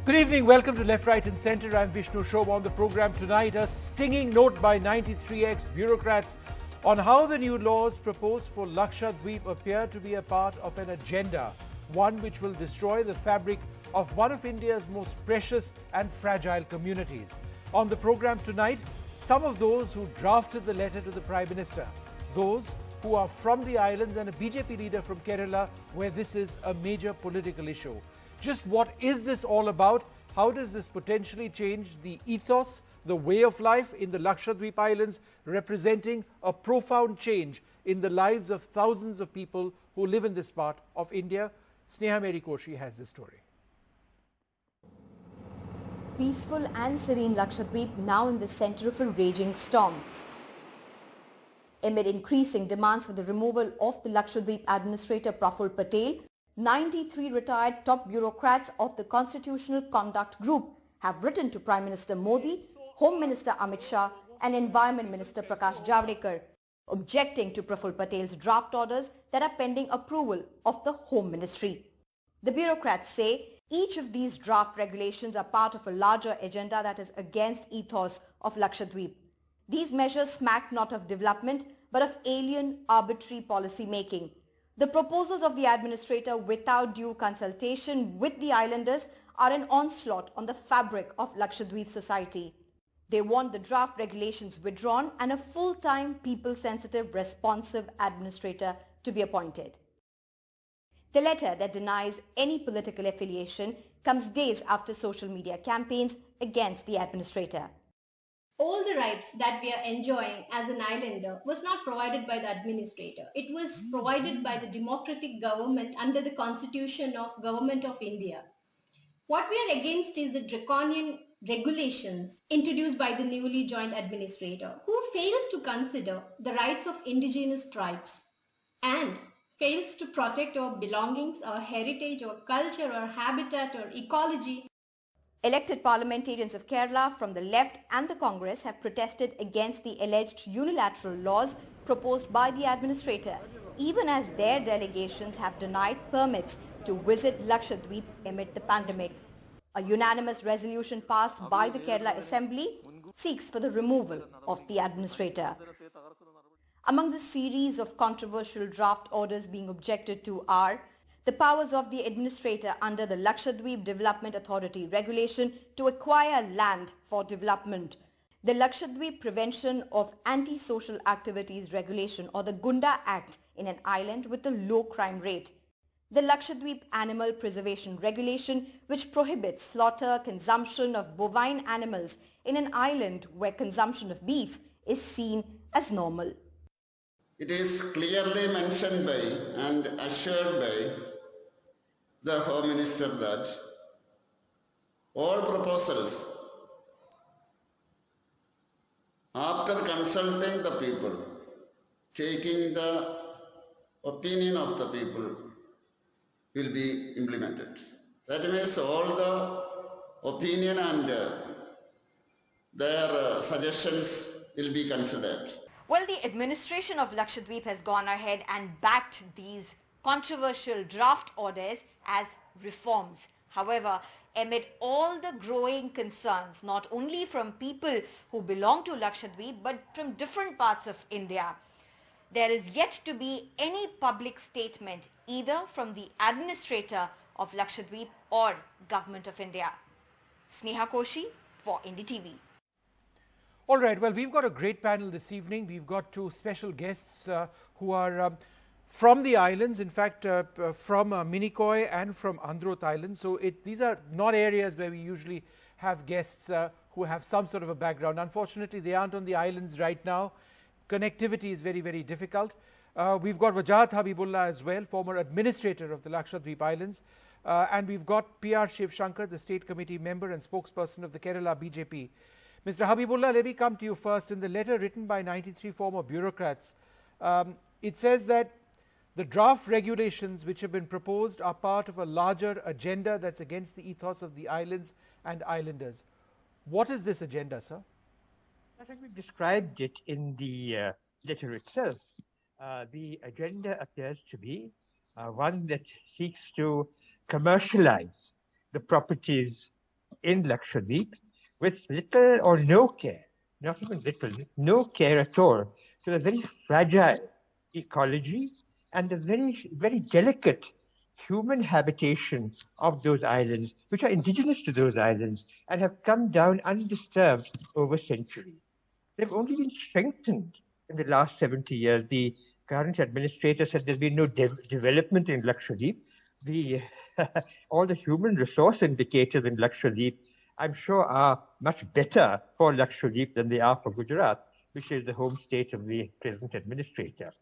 Good evening, welcome to Left, Right and Centre. I'm Vishnu Shobha. On the programme tonight, a stinging note by 93X bureaucrats on how the new laws proposed for Lakshadweep appear to be a part of an agenda, one which will destroy the fabric of one of India's most precious and fragile communities. On the programme tonight, some of those who drafted the letter to the Prime Minister, those who are from the islands and a BJP leader from Kerala, where this is a major political issue. Just what is this all about? How does this potentially change the ethos, the way of life in the Lakshadweep Islands, representing a profound change in the lives of thousands of people who live in this part of India? Sneha Mary Koshi has this story. Peaceful and serene Lakshadweep now in the centre of a raging storm. Amid increasing demands for the removal of the Lakshadweep administrator Praful Patel, 93 retired top bureaucrats of the Constitutional Conduct Group have written to Prime Minister Modi, Home Minister Amit Shah and Environment Minister Prakash Javadekar, objecting to Praful Patel's draft orders that are pending approval of the Home Ministry. The bureaucrats say each of these draft regulations are part of a larger agenda that is against ethos of Lakshadweep. These measures smack not of development but of alien, arbitrary policy making. The proposals of the administrator without due consultation with the islanders are an onslaught on the fabric of Lakshadweep society. They want the draft regulations withdrawn and a full-time, people-sensitive, responsive administrator to be appointed. The letter that denies any political affiliation comes days after social media campaigns against the administrator. All the rights that we are enjoying as an islander was not provided by the administrator. It was provided by the democratic government under the Constitution of Government of India. What we are against is the draconian regulations introduced by the newly joined administrator, who fails to consider the rights of indigenous tribes and fails to protect our belongings, our heritage, our culture, our habitat, our ecology. Elected parliamentarians of Kerala from the left and the Congress have protested against the alleged unilateral laws proposed by the administrator, even as their delegations have denied permits to visit Lakshadweep amid the pandemic. A unanimous resolution passed by the Kerala Assembly seeks for the removal of the administrator. Among the series of controversial draft orders being objected to are the powers of the administrator under the Lakshadweep Development Authority regulation to acquire land for development, the Lakshadweep Prevention of Anti-Social Activities Regulation or the Gunda Act in an island with a low crime rate, the Lakshadweep Animal Preservation Regulation which prohibits slaughter, consumption of bovine animals in an island where consumption of beef is seen as normal. It is clearly mentioned by and assured by the Home Minister that all proposals, after consulting the people, taking the opinion of the people, will be implemented. That means all the opinion and their suggestions will be considered. Well, the administration of Lakshadweep has gone ahead and backed these controversial draft orders as reforms. However, amid all the growing concerns, not only from people who belong to Lakshadweep but from different parts of India, there is yet to be any public statement either from the administrator of Lakshadweep or Government of India. Sneha Koshi for Indie TV. All right, well, we've got a great panel this evening. We've got two special guests who are from the islands, in fact, from Minicoy and from Androt Island. So these are not areas where we usually have guests who have some sort of a background. Unfortunately, they aren't on the islands right now. Connectivity is very, very difficult. We've got Wajahat Habibullah as well, former administrator of the Lakshadweep Islands. And we've got P.R. Shiv Shankar, the state committee member and spokesperson of the Kerala BJP. Mr. Habibullah, let me come to you first. In the letter written by 93 former bureaucrats, it says that the draft regulations which have been proposed are part of a larger agenda that's against the ethos of the islands and islanders. What is this agenda, sir? I think we described it in the letter itself. The agenda appears to be one that seeks to commercialize the properties in Lakshadweep with little or no care, not even little, no care at all, to the very fragile ecology and the very, very delicate human habitation of those islands, which are indigenous to those islands and have come down undisturbed over centuries. They've only been strengthened in the last 70 years. The current administrator said there's been no development in Lakshadweep. All the human resource indicators in Lakshadweep, I'm sure, are much better for Lakshadweep than they are for Gujarat, which is the home state of the present administrator.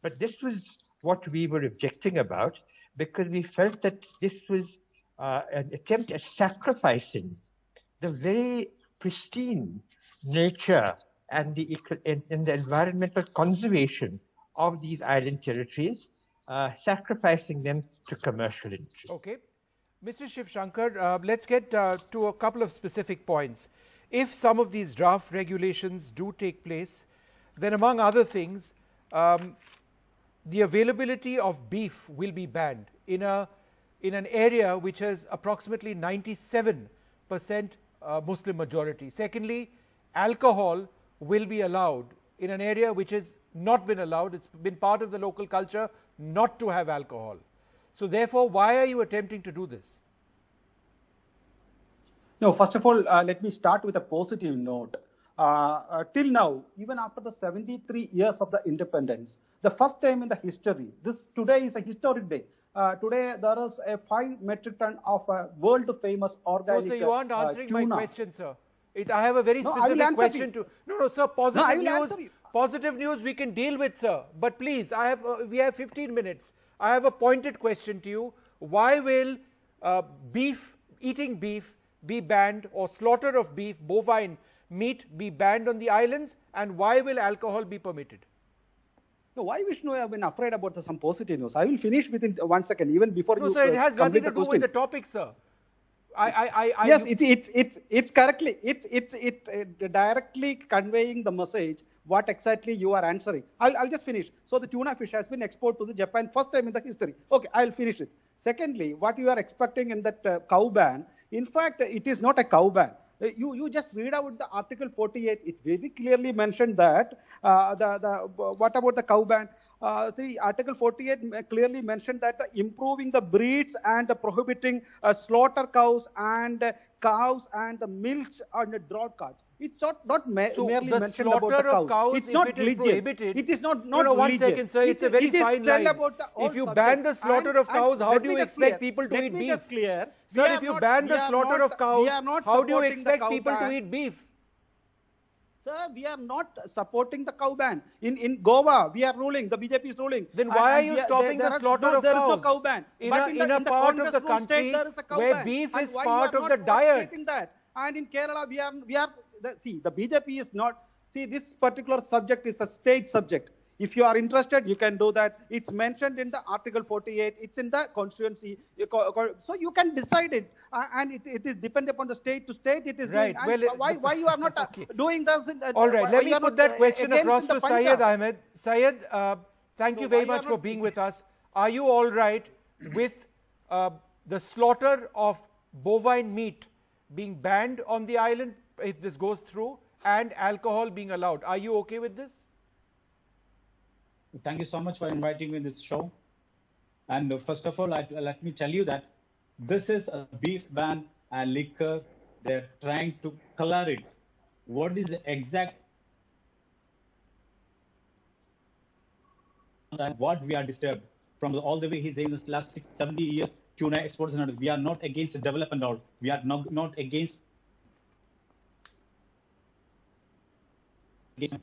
But this was what we were objecting about, because we felt that this was an attempt at sacrificing the very pristine nature and the environmental conservation of these island territories, sacrificing them to commercial interests. Okay. Mr. Shiv Shankar, let's get to a couple of specific points. If some of these draft regulations do take place, then among other things, the availability of beef will be banned in an area which has approximately 97% Muslim majority. Secondly, alcohol will be allowed in an area which has not been allowed. It's been part of the local culture not to have alcohol. So therefore, why are you attempting to do this? No, first of all, let me start with a positive note. Till now, even after the 73 years of the independence, the first time in the history, today is a historic day. Today, there is a 5 metric ton of world famous organic No, sir, you aren't answering tuna. my question, sir. I have a very specific question to. No, sir. Positive news we can deal with, sir. But please, we have 15 minutes. I have a pointed question to you. Why will eating beef be banned, or slaughter of beef, bovine meat be banned on the islands, and why will alcohol be permitted? No, why Vishnu have been afraid about some positive news? I will finish within 1 second, even before no, you sir, it has nothing to do question. with the topic, sir. Yes, it's correctly. It's directly conveying the message what exactly you are answering. I'll just finish. So the tuna fish has been exported to the Japan first time in the history. Okay, I'll finish it. Secondly, what you are expecting in that cow ban, in fact, it is not a cow ban. You just read out the Article 48. It very clearly mentioned that what about the cow ban? See, Article 48 clearly mentioned that improving the breeds and prohibiting slaughter cows and the milk and the drought cards. It's not merely mentioned about the cows. It's not religious. It is not no, one religious. second, sir. It's a very fine line. If you ban the slaughter of cows, how do you expect people to eat beef? Sir, if you ban the slaughter of cows, how do you expect people to eat beef? Sir, we are not supporting the cow ban. In Goa, we are ruling. The BJP is ruling. Then why are you stopping the slaughter of cows? There is no cow ban. In a part of the country where beef is part of the diet. And in Kerala, see, the BJP is not. See, this particular subject is a state subject. If you are interested, you can do that. It's mentioned in the Article 48. It's in the constituency. So you can decide it. And it is dependent upon the state to state. It is right. Why you are not doing this? All right. Let me put that question across to Syed Ahmed. Syed, thank you very much for being with us. Are you all right with the slaughter of bovine meat being banned on the island if this goes through, and alcohol being allowed? Are you okay with this? Thank you so much for inviting me in this show. And first of all, let me tell you that this is a beef ban and liquor. They're trying to color it. What is the exact and what we are disturbed from all the way he's saying this last 70 years tuna exports, and we are not against the development all. We are not against.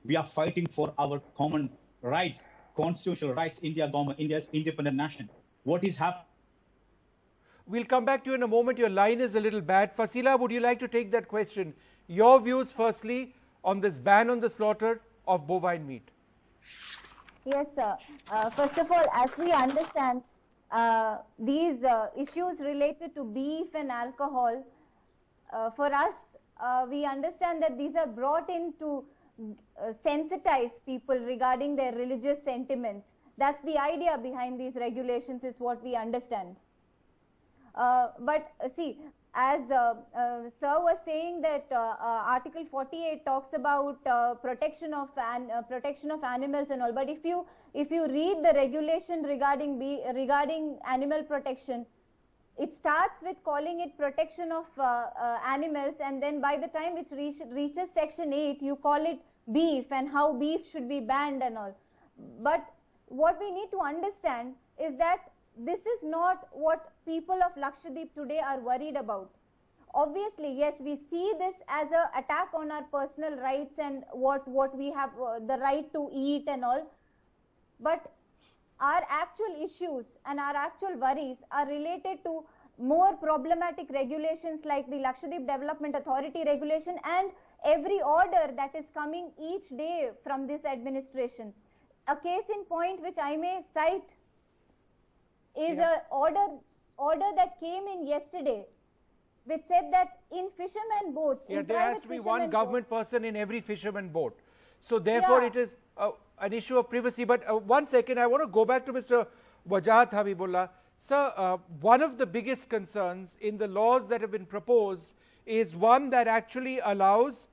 We are fighting for our common rights, constitutional rights. India's independent nation. What is happening? We'll come back to you in a moment. Your line is a little bad. Fasila, would you like to take that question? Your views, firstly, on this ban on the slaughter of bovine meat. Yes, sir. First of all, as we understand, these issues related to beef and alcohol, for us, we understand that these are brought in to sensitize people regarding their religious sentiments. That's the idea behind these regulations, is what we understand. But see, as Sir was saying that Article 48 talks about protection of animals and all. But if you read the regulation regarding animal protection, it starts with calling it protection of animals, and then by the time it reaches Section 8, you call it beef and how beef should be banned and all. But what we need to understand is that this is not what people of Lakshadweep today are worried about. Obviously, yes, we see this as an attack on our personal rights and what we have the right to eat and all. But our actual issues and our actual worries are related to more problematic regulations like the Lakshadweep Development Authority regulation and every order that is coming each day from this administration. A case in point which I may cite is an order that came in yesterday, which said that in fishermen boats, there has to be one government person in every fisherman boat. So therefore, it is an issue of privacy. But 1 second, I want to go back to Mr. Wajahat Habibullah. Sir, one of the biggest concerns in the laws that have been proposed is one that actually allows,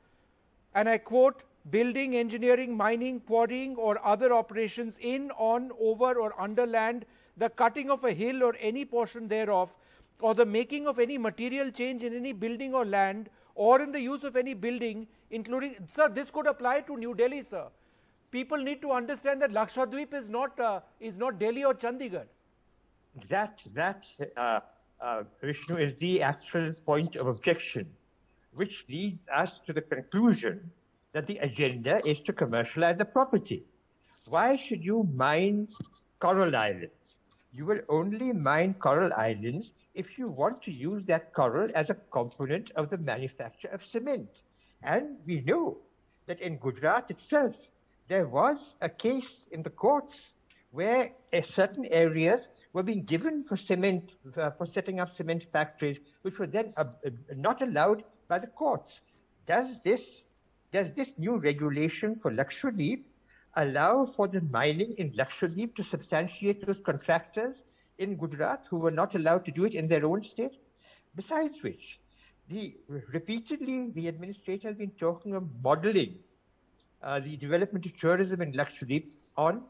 and I quote, building, engineering, mining, quarrying or other operations in, on, over or under land, the cutting of a hill or any portion thereof, or the making of any material change in any building or land, or in the use of any building, including, sir, this could apply to New Delhi, sir. People need to understand that Lakshadweep is not Delhi or Chandigarh. That Vishnu, is the actual point of objection, which leads us to the conclusion that the agenda is to commercialize the property. Why should you mine coral islands? You will only mine coral islands if you want to use that coral as a component of the manufacture of cement. And we know that in Gujarat itself, there was a case in the courts where certain areas were being given for cement, for setting up cement factories, which were then not allowed by the courts. Does this new regulation for Lakshadweep allow for the mining in Lakshadweep to substantiate those contractors in Gujarat who were not allowed to do it in their own state? Besides which, repeatedly the administrator has been talking of modeling the development of tourism in Lakshadweep on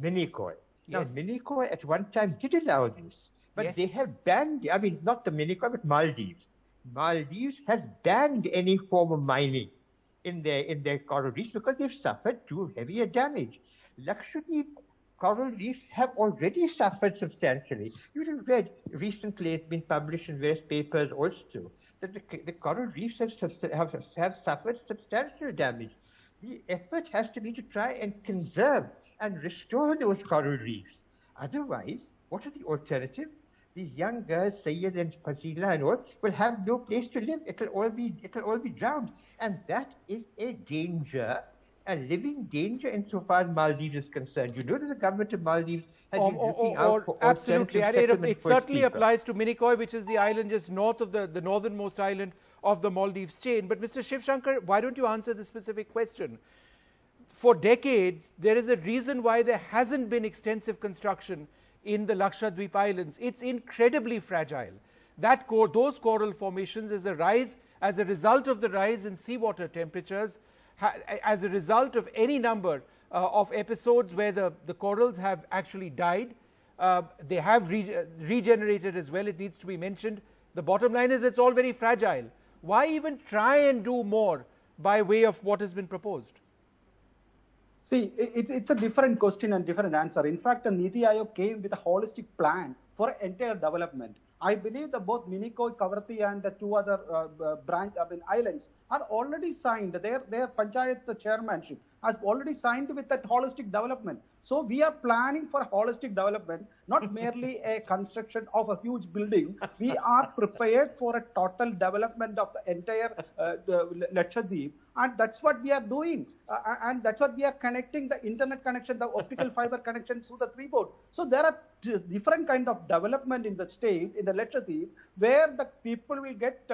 Minicoy. Now, Minicoy at one time did allow this, but they have banned, I mean, not the Minicoy, but Maldives. Maldives has banned any form of mining in their coral reefs because they've suffered too heavy a damage. Lakshadweep coral reefs have already suffered substantially. You would have read recently, it's been published in various papers also, that the coral reefs have suffered substantial damage. The effort has to be to try and conserve and restore those coral reefs. Otherwise, what are the alternatives? These young girls, Sayyid and Fasila and all, will have no place to live. It'll all be drowned. And that is a danger, a living danger insofar as Maldives is concerned. You know that the government of Maldives has been looking out for absolutely. And it certainly applies to Minicoy, which is the island just north of the northernmost island of the Maldives chain. But Mr. Shiv Shankar, why don't you answer this specific question? For decades, there is a reason why there hasn't been extensive construction in the Lakshadweep Islands. It's incredibly fragile. Those coral formations as a result of the rise in seawater temperatures, as a result of any number of episodes where the corals have actually died. They have regenerated as well, it needs to be mentioned. The bottom line is it's all very fragile. Why even try and do more by way of what has been proposed? See, it's a different question and different answer. In fact, Niti Aayog came with a holistic plan for entire development. I believe that both Minicoy, Kavarthi and the two other islands are already signed. Their Panchayat chairmanship has already signed with that holistic development. So we are planning for holistic development, not merely a construction of a huge building. We are prepared for a total development of the entire Lakshadweep. And that's what we are doing. And that's what we are connecting the internet connection, the optical fiber connection through the three port. So there are different kind of development in the state, in the Lakshadweep, where the people will get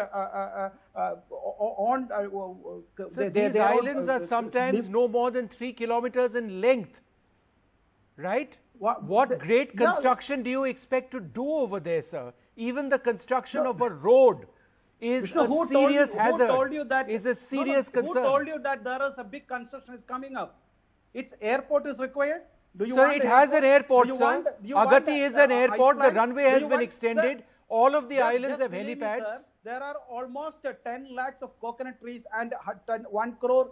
these islands are sometimes no more than 3 kilometers in length, right? What great construction do you expect to do over there, sir? even the construction of a road is Vishnu, a serious hazard. Who told you that? Is a serious concern. Who told you that there is a big construction is coming up? Its airport is required. Do you Sir, want it has an airport, sir. Agatti is an airport. The runway has been extended. Sir, all of the islands have believe me, helipads. sir, there are almost 10 lakhs of coconut trees and 1 crore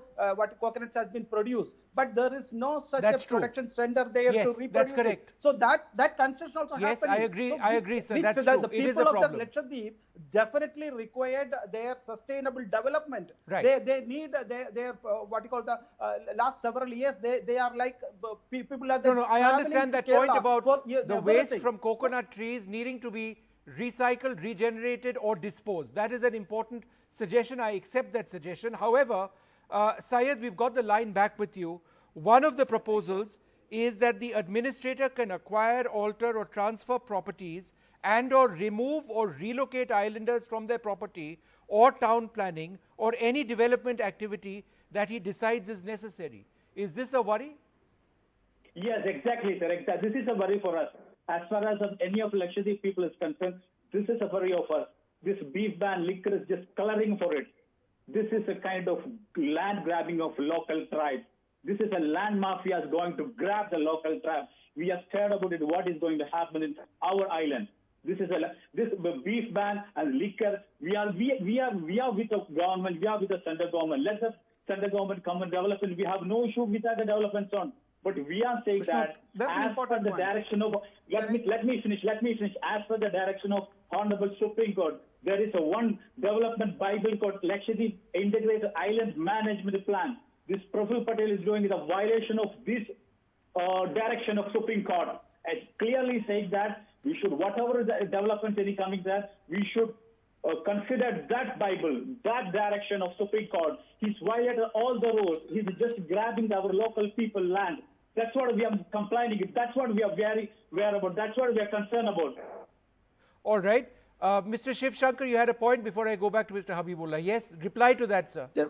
coconuts has been produced. But there is no such a production center there to reproduce that's correct. it. So that construction also yes, happening. I agree. So I agree, sir. That's the true. It is people a of problem. the Lakshadweep definitely required their sustainable development. Right. They need their what you call the last several years. They are like people are. No, I understand that point about the waste from coconut trees needing to be recycled, regenerated or disposed. That is an important suggestion. I accept that suggestion. However, Syed, we've got the line back with you. One of the proposals is that the administrator can acquire, alter or transfer properties and or remove or relocate islanders from their property or town planning or any development activity that he decides is necessary. Is this a worry? Yes, exactly, sir. This is a worry for us. As far as any of Lakshadweep people is concerned, this is a worry of us. This beef ban liquor is just coloring for it. This is a kind of land grabbing of local tribes. This is a land mafia is going to grab the local tribes. We are scared about it. What is going to happen in our island? This beef ban and liquor. We are with the government. We are with the central government. Let the central government come and develop it. We have no issue with that development on. But we are saying that as per the direction of let me finish. As per the direction of Honorable Supreme Court, there is a one development Bible called Lakshadweep Integrated Island Management Plan. This Praful Patel is doing is a violation of this direction of Supreme Court. It clearly says that we should, whatever the developments any coming there, we should consider that Bible, that direction of Supreme Court. He's violated all the rules. He's just grabbing our local people land. That's what we are complaining. That's what we are very aware about. That's what we are concerned about. All right. Mr. Shiv Shankar, you had a point before I go back to Mr. Habibullah. Yes, reply to that, sir. Yes.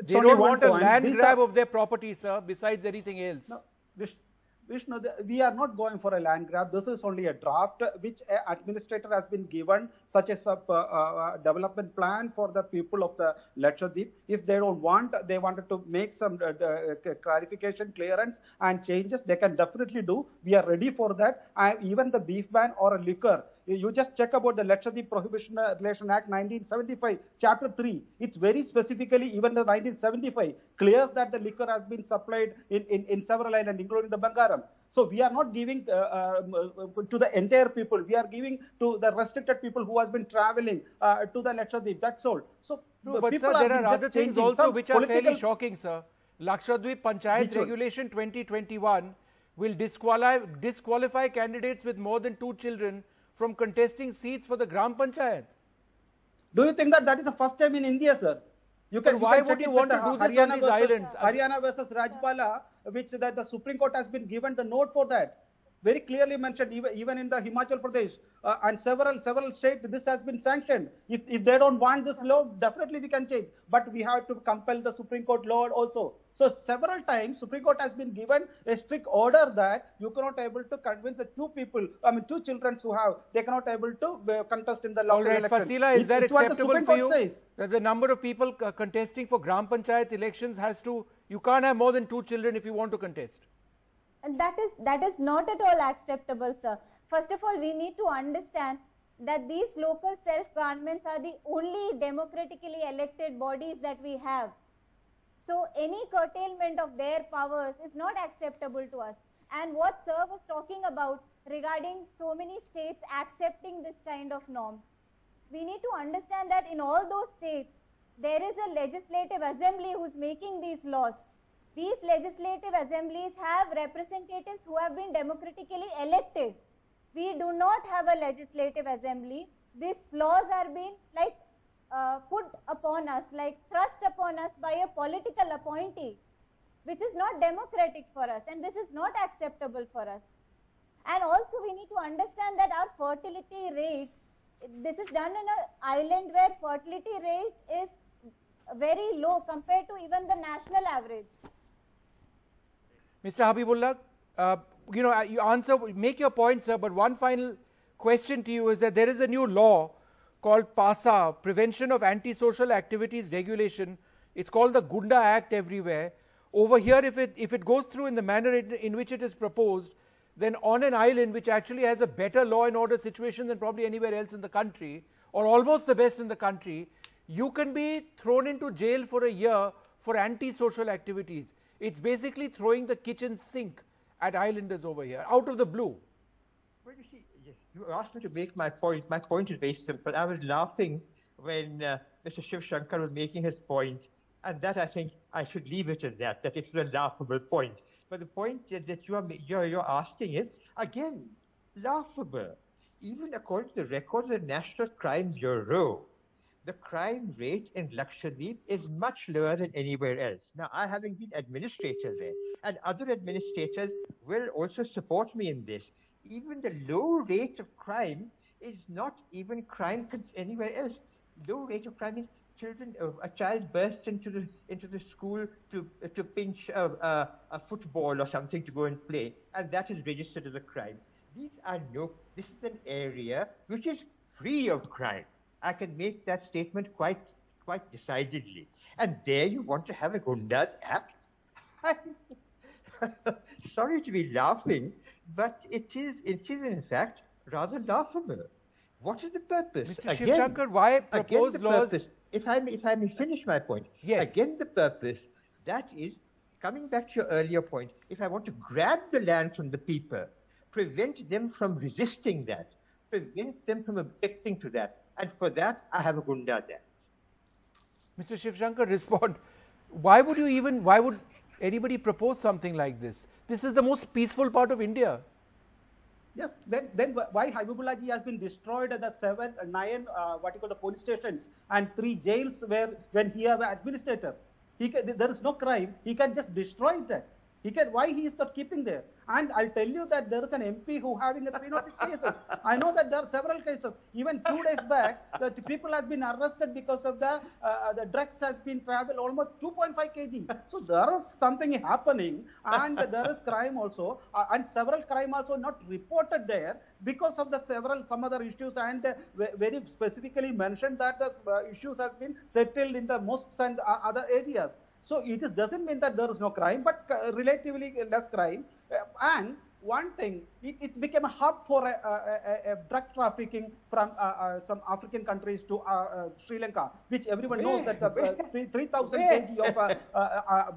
They don't want a land grab of their property, sir, besides anything else. No, Vishnu, we are not going for a land grab. This is only a draft which an administrator has been given, such as a development plan for the people of the Lakshadweep. If they don't want, they wanted to make some clarification, clearance and changes, they can definitely do. We are ready for that. Even the beef ban or a liquor, you just check about the Lakshadweep Prohibition Relation Act 1975, Chapter 3. It's very specifically, even the 1975, clears that the liquor has been supplied in several islands, including the Bangaram. So we are not giving to the entire people. We are giving to the restricted people who has been traveling to the Lakshadweep. That's all. So, no, but sir, there are other things also which are fairly shocking, sir. Lakshadweep Panchayat Regulation 2021 will disqualify candidates with more than 2 children from contesting seats for the Gram Panchayat. Do you think that is the first time in India, sir? Why would you want to do this on these islands? Haryana versus Rajpala, which the Supreme Court has been given the note for that. Very clearly mentioned, even in the Himachal Pradesh and several states, this has been sanctioned. If they don't want this law, definitely we can change. But we have to compel the Supreme Court law also. So several times, Supreme Court has been given a strict order that you cannot able to convince the two children who have, they cannot able to contest in the local elections. Fasila, is that acceptable for you? Says. That the number of people contesting for Gram Panchayat elections you can't have more than 2 children if you want to contest. And that is not at all acceptable, sir. First of all, we need to understand that these local self-governments are the only democratically elected bodies that we have. So any curtailment of their powers is not acceptable to us. And what sir was talking about regarding so many states accepting this kind of norms, we need to understand that in all those states, there is a legislative assembly who's making these laws. These legislative assemblies have representatives who have been democratically elected. We do not have a legislative assembly. These laws are being put upon us, thrust upon us by a political appointee, which is not democratic for us, and this is not acceptable for us. And also we need to understand that our fertility rate, this is done in an island where fertility rate is very low compared to even the national average. Mr. Habibullah, you answer, make your point, sir, but one final question to you is that there is a new law called PASA, Prevention of Antisocial Activities Regulation. It's called the Gunda Act everywhere. Over here, if it goes through in the manner in which it is proposed, then on an island which actually has a better law and order situation than probably anywhere else in the country, or almost the best in the country, you can be thrown into jail for a year for antisocial activities. It's basically throwing the kitchen sink at islanders over here, out of the blue. Well, you see, yes, you asked me to make my point. My point is very simple. I was laughing when Mr. Shiv Shankar was making his point, and that I think I should leave it at that it's a laughable point. But the point that you're asking is, again, laughable. Even according to the records of the National Crime Bureau, the crime rate in Lakshadweep is much lower than anywhere else. Now, I having been administrator there, and other administrators will also support me in this. Even the low rate of crime is not even crime anywhere else. Low rate of crime is children. A child bursts into the school to pinch a football or something to go and play, and that is registered as a crime. This is an area which is free of crime. I can make that statement quite decidedly. And there you want to have a Gundas Act? Sorry to be laughing, but it is in fact rather laughable. What is the purpose? Mr. Shiv Shankar, why propose laws? Purpose, if I may finish my point. Yes. Again, the purpose, that is, coming back to your earlier point, if I want to grab the land from the people, prevent them from resisting that, prevent them from objecting to that, and for that, I have a Gunda there. Mr. Shiv Shankar, respond. Why would anybody propose something like this? This is the most peaceful part of India. Yes, then why Habibullah ji has been destroyed at the 9 the police stations and 3 jails when he have an administrator. There is no crime. He can just destroy that. Why he is not keeping there? And I'll tell you that there is an MP who having a 306 cases. I know that there are several cases. Even 2 days back, the people has been arrested because of the drugs has been traveled almost 2.5 kg. So there is something happening, and there is crime also, and several crime also not reported there because of some other issues, and very specifically mentioned that the issues has been settled in the mosques and other areas. So it doesn't mean that there is no crime, but relatively less crime. And one thing, it became a hub for a drug trafficking from some African countries to Sri Lanka, which everyone knows that 3,000 kg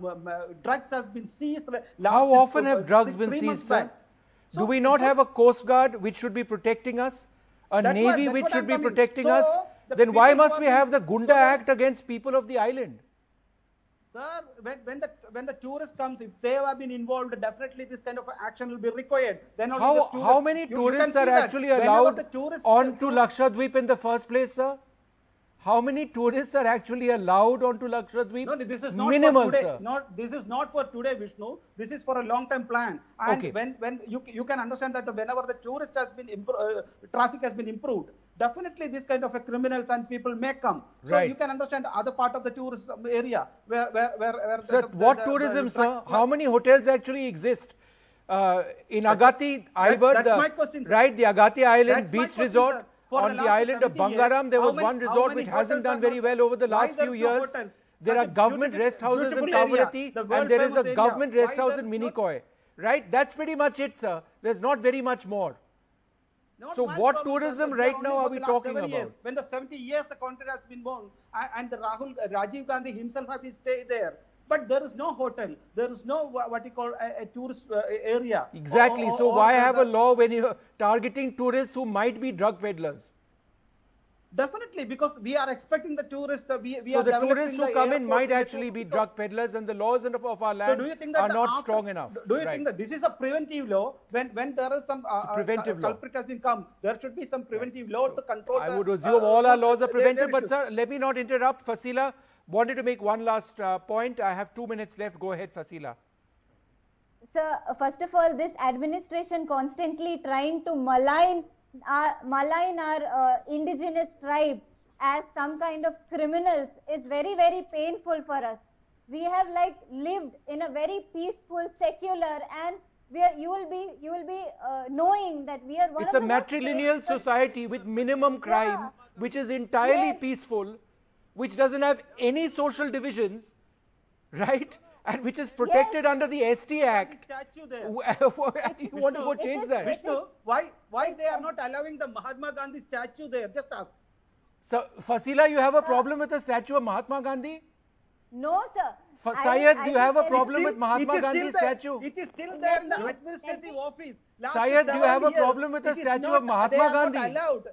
of drugs has been seized. How often have drugs been seized, sir? Do we not have a Coast Guard which should be protecting us? A Navy which should be protecting us? Then why must we have the Gunda Act against people of the island? Sir, when the tourist comes, if they have been involved, definitely this kind of action will be required. Then how many tourists are actually allowed onto Lakshadweep in the first place, sir? How many tourists are actually allowed onto Lakshadweep? No, this is not minimal, for today. Sir. This is not for today, Vishnu. This is for a long-term plan. And okay. when you can understand that whenever the tourist has been traffic has been improved, definitely this kind of criminals and people may come. So you can understand the other part of the tourist area where sir, what tourism, sir? How many hotels actually exist? In Agati, that's my question, sir. Right, the Agati Island Beach Resort. Sir. On the island of Bangaram, there was one resort which hasn't done very well over the last few years. There are government rest houses in Kavaratti, and there is a government rest house in Minicoy. Right? That's pretty much it, sir. There's not very much more. So what tourism right now are we talking about? When the 70 years the country has been born, and Rajiv Gandhi himself has stayed there. But there is no hotel. There is no what you call a tourist area. Exactly. So why have a law when you're targeting tourists who might be drug peddlers? Definitely, because we are expecting the tourists. So the tourists who come in might actually be drug peddlers, and the laws of our land are not strong enough. Do you think that this is a preventive law? When there is some culprit has been come, there should be some preventive law to control. I would assume all our laws are preventive, but sir, let me not interrupt. Fasila wanted to make one last point. I have 2 minutes left. Go ahead, Fasila. Sir, first of all, this administration constantly trying to malign our indigenous tribe as some kind of criminals is very, very painful for us. We have lived in a very peaceful, secular and you will be knowing that we are one It's of a the most matrilineal society with minimum crime, which is entirely peaceful, which doesn't have any social divisions, right? And which is protected under the ST Act. Statue there. You want to go change that? Vishnu, why they are not allowing the Mahatma Gandhi statue there? Just ask. So, Fasila, you have a problem with the statue of Mahatma Gandhi? No, sir. Syed, do you have a problem with Mahatma Gandhi's statue? It is still there in the administrative office. Syed, do you have a problem with the statue of Mahatma Gandhi? They are not allowed.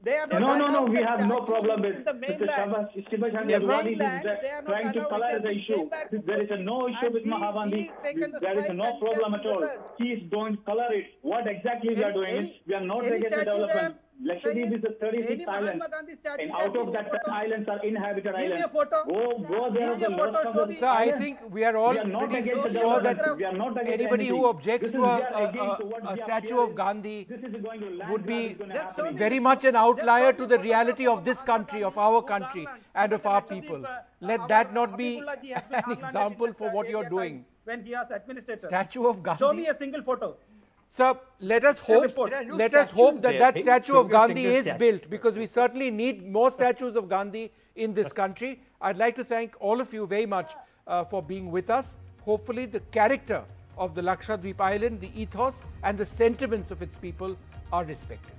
They are not No, allowed we the have no statue problem in with the the mainland. Shivashankar The Gandhi mainland, is they are not trying to allowed. color It the has issue. came back to There is no Kochi. issue with And Mahatma we Gandhi. taken the There is strike no and problem kept at all. result. He is going to color it. What exactly we are doing is we are not any against the statue development. there? Lakshadweep is a 36 Any island, Mahatma Gandhi statue and there? out of Give me a that photo. islands are inhabited Give me islands. a photo. Go there. Give me a The photo, lots of show the me. So, I islands. think we are all We are not pretty against the sure that development. We are not against anybody who anything. objects This is to we are against what a we are statue of fearing. Gandhi This is going to land would grab be is going to Just show happen. me very much an outlier to the reality of this country, of our country, and of our people. Let that not be an example for what you're doing. When he was administrator. Statue of Show me Gandhi. a single photo. So let us hope that that statue of Gandhi is built, because we certainly need more statues of Gandhi in this country. I'd like to thank all of you very much for being with us. Hopefully the character of the Lakshadweep Island, the ethos and the sentiments of its people are respected.